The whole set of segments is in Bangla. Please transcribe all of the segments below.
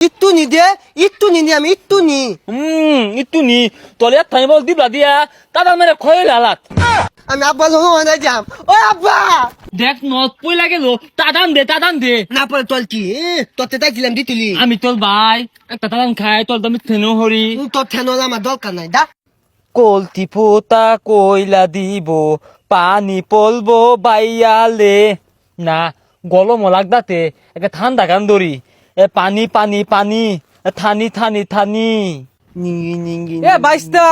ইট্টু নি দে, ইট্টু নি আমি ইট্টু নি। ইট্টু নি তলে থাই বল দিবলা দিয়া তাদার মেরে খয়ে লালাত আমি আব্বা লোক মানে যাম। ও আব্বা দেখ নত পই লাগে লো তাদান দে না পরে তল কি তোতে তাইছিলাম দিতুলি। আমি তোর ভাই একটা তাদান খাই তোর দামি থেনো হরি তোর ঠেন আমার দরকার নাই দা। কলতি পোতা কইলা দিব পানি পলবো বাইয়ালে না গলম লাগদাতে একটা ঠান্ডা গান ধরি পানি পানি পানি থানি থানি থানি নিঙ্গি নিঙ্গি এ বাইস্তা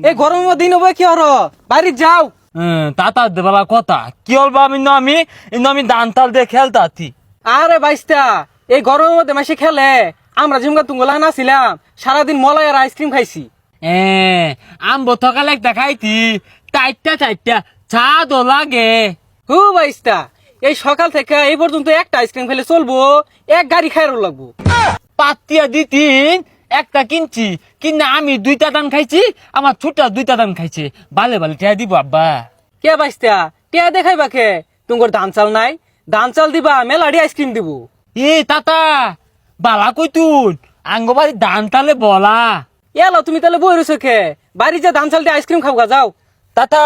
এই গরমের দিন হবে কি হর বাড়ি যাও। তাতা দেবালা কথা কি হলবা আমি দান তাল দিয়ে খেলতাছি আরে বাইস্তা এই গরমের মধ্যে মাসে খেলে আমরা ঝিমকা তুঙ্গলা নাছিলাম সারাদিন মলাই আর আইসক্রিম খাইছি। আম্ব থকালে একটা খাইতি চারটা চা দো লাগে হু বাইস্তা এই সকাল থেকে এই পর্যন্ত একটা আইসক্রিম খেলে চলবো, এক গাড়ি খাইরও লাগবো। পাতিয়া দিতিন একটা কিনছি কিনা আমি দুইটা দান খাইছি আমার ছোট দুইটা দান খাইছে বালে বালে টিয়া দিব আব্বা কে বাইস্তা টিয়া দেখাই বাকে তুঙ্গর ধান চাল নাই, ধান চাল দিবা মেলাডি আইসক্রিম দিব। তাতা বালা কইতুন আঙ্গবাড়ি দান তালে বলা এলো তুমি তাহলে বই রয়েছো খে বাড়ি যা ধান চাল দিয়ে আইসক্রিম খাওয়া যাও। তাতা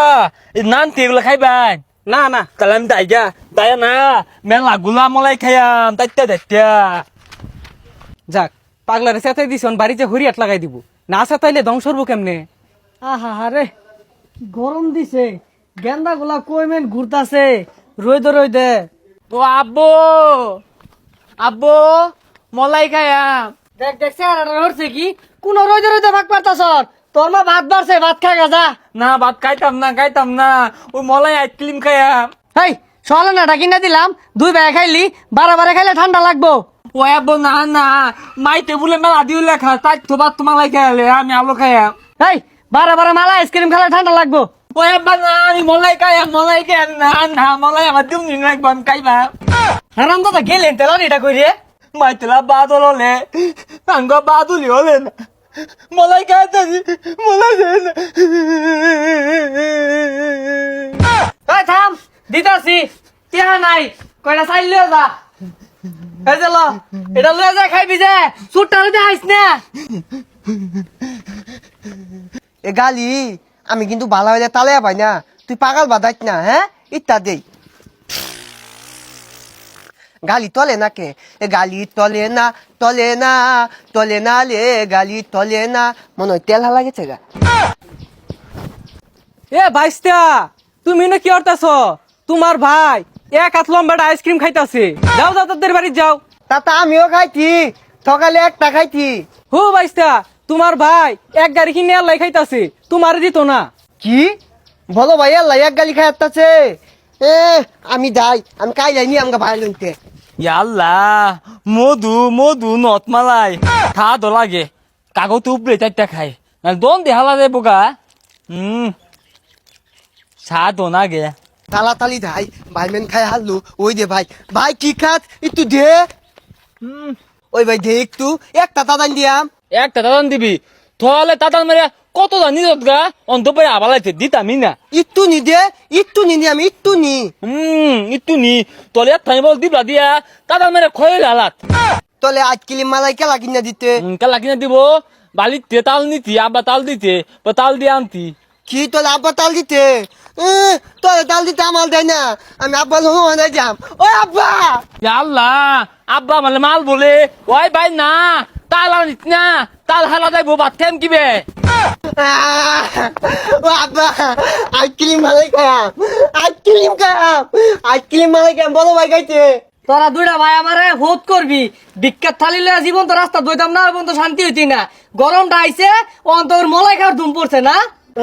নান তেগুলো খাইবাই না না তাহলে আমি দায়া না মেলা গুলা মলাই খাইয়াম তাইতা যাক পাগলারে চেতাই দিছ বাড়ি যে হরিয়াট লাগাই দিব, না চেতাইলে ধ্বংস হবো কেমনে। আহা রে গরম দিছে, গেন্দা গুলা কইমেন ঘুরতাছে রইদে। ও আব্বো মলাই খাইয়াম দেখ দেখ চেহারাটা হচ্ছে কি কোন রইদে ভাগ পারতাছ, তোর মা ভাত বাড়ছে ভাত খা গাজা। না ভাত খাইতাম না ওই মলাই আইসক্রিম খাইয়াম হেই সলে না কিনা দিলাম, দুই ভাই খাইলি বারে খাইলে ঠান্ডা লাগবো। ও আব্বো না মাই টেবুলে মেলা দিও লেখা তাই তো ভাত তোমালাই খাইলে আমি আলো খাইয়াম হেই বারে মালা আইসক্রিম খেলে ঠান্ডা লাগবো। ও আব্বা না আমি মলাই খাইয়াম না মলাই আমার দিম নি লাগবো আমি খাইবা হারাম দাদা গেলেন তেলান এটা কই রে। মাই তেলা বাদল হলে আঙ্গ বাদুলি হলে না মলাই খাইতাছি মলাই খাই না এই থাম দিতাছি টিয়া নাই কয়টা চাইল লিও যা। এই যে ল এটা লয়ে যা খাইবি যে সুটটা লইতে আইস না। এ গালি আমি কিন্তু ভালো হইলে তালে পাই না, তুই পাগল বাদাইত না। হ্যাঁ ইত্যা দেই গালি তলে না কে, এ গালি তলে না লে গালি তলে না। মনে হয় তেল হালা গেছে গা। এ বাইস্তা তুমি না কি করতেছ, তোমার ভাই এক হাত লম্বাটা আইসক্রিম খাইতাছে, যাও তাদের বাড়ি যাও। তাতা আমিও খাইছি, সকালে একটা খাইছি। হু বাইস্তা তোমার ভাই এক গাড়ি কিনে আল্লাহ খাইতাছে, তোমার দিত না। কি বলো ভাই আল্লাহ এক গালি খাই আসতেছে। আমি যাই, আমি কাই যাইনি আমাকে ভাই লইতে। ইয়াল্লা মধু নত মালাই খা দো লাগে কাগজ উপরে চারটা খাই না দন দেহালা রে বোকা চা দোন আগে তালি ভাই ভাই মেন খাই হারলু। ওই দে ভাই ভাই কি খাত একটু দে। ওই ভাই দে একটু একটা তাদান দিয়াম। একটা দাদান দিবি তাহলে তাতান মেরে কত জানি গা অন্তপরে আবালাইতে দিতামি না একটু নি দে, একটু নি আমি একটু নি। একটু নি তলে থাই বল দিবলা দিয়া তাতান মেরে খয়ে লালাত তলে আজ কিলি মালাই কেলা কিনা দিতে। কালা কিনা দিব বালিতে তাল নিতি আব্বা তাল দিতে তাল দিয়ে আনতি কি তলে আব্বা তাল দিতে? তলে তাল দিতে আমার দেয় না, আমি আব্বা লোক মানে যাম। ও আব্বা আল্লাহ আব্বা মানে মাল বলে ওই ভাই না তাল আনিস না তাল হালা যাইবো ভাত খাইম কিবে ও আব্বা আইসক্রিম মালাই খাম, আইসক্রিম মালাই খাম বলো ভাই খাইতে। তোরা দুইটা ভাই আমারে ভোট করবি, বিখ্যাত থালি লয়ে জীবন তো রাস্তা দইতাম না এবং তো শান্তি হইতি না। গরমটা আইছে অন্তর মলাই খাওয়ার ধুম পড়ছে না।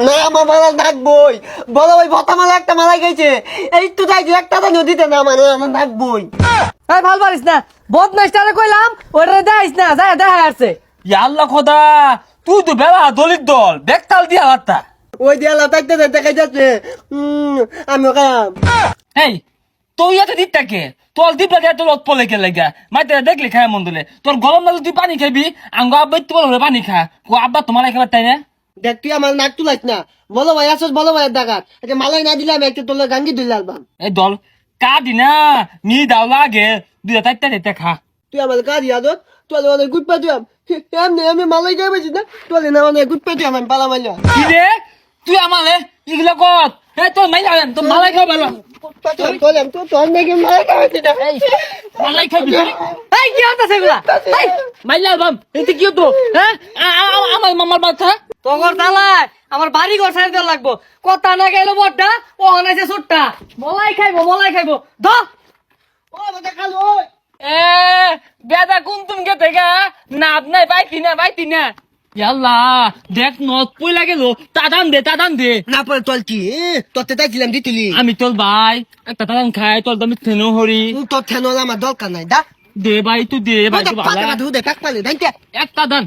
না আমার মালা ডাকবই, বলো ভাই ভতা মালা একটা মালাই খাইছে, এই তো তাই একটা তো নদীতে না মানে আমার ডাকবই। এই ভাল পারিস না, বদমাইশটারে কইলাম ওইটারে দেখাইস না, যায় দেখা আসছে। আল্লাহ খোদা তুই তো বেলা দলিত দল দেখ তাল দিয়া হাতটা ওই দেয়ালা তাইতে দেখাই যাচ্ছে। আমি খাম। এই তুই এত দিকটাকে তোর দিবলা দিয়ে তোর অৎপলে কে লেগা মাইতে দেখলি খায় মন দিলে তোর গরম লাগলে তুই পানি খাবি আঙ্গ আব্বা তো বলে পানি খা ও আব্বা তোমার খাবার তাই না দেখ তুই আমার নাক তুলাইস না, বলো ভাই আসছ বলো ভাই ডাকাত আচ্ছা মালাই না দিলাম একটা তোর গাঙ্গি দিল আলবাম। এই দল কাদি না নি দাও লাগে দুইটা চারটা খা তুই আমার কাজ আদত তোলে অনেক গুড পাঠিয়াম এমনি আমি মালাই গায়ে বেছি না তোলে না অনেক গুড পাঠিয়াম আমি পালা মাইলা কি রে তুই আমালে এগুলো কর এ তোর মাইলা তোর মালাই খাও ভালো পাঠিয়াম তোলে তো তোর নাকি মালাই গায়ে বেছি না মালাই খাবি এই কি হতাছে এগুলা এই মাইলা বাম এতে কি হতো হ্যাঁ আমার মামার বাচ্চা তগর তালায় আমার বাড়ি ঘর সাইড দেওয়া লাগবো কথা না গেল বড়টা ও হনাইছে ছোটটা মলাই খাইবো ধর ও বাবা খালো এ বেদা কোন তুমি কে থেকে না আপনার বাইতি না ইয়াল্লা দেখ নদ পয়লা গেল তাদান দে না পরে তোল কি তোতে তাইছিলাম দিতুলি আমি তোর ভাই একটা তাদান খাই তোর দামি থেনো হরি তোর ঠেনল আমার দরকার নাই দা দে ভাই তুই দে ভাই ভালো পাকা ধুদে কাক পালে দাইতে একটা দান